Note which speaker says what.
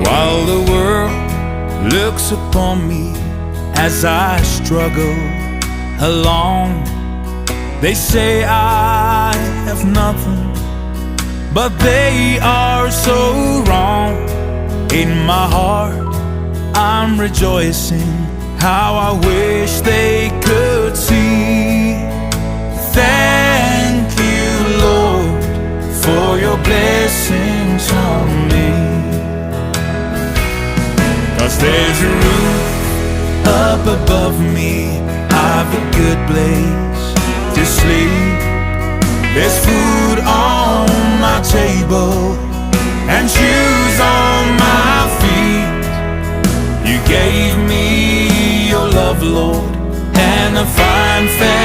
Speaker 1: While the world looks upon me as I struggle along, they say I have nothing, but they are so wrong. In my heart I'm rejoicing, how I wish they could see. Thank you, Lord, for your blessings on me. 'Cause there's a roof up above me, I've a good place to sleep. There's food on my table and shoes on my feet. You gave me your love, Lord, and a fine family.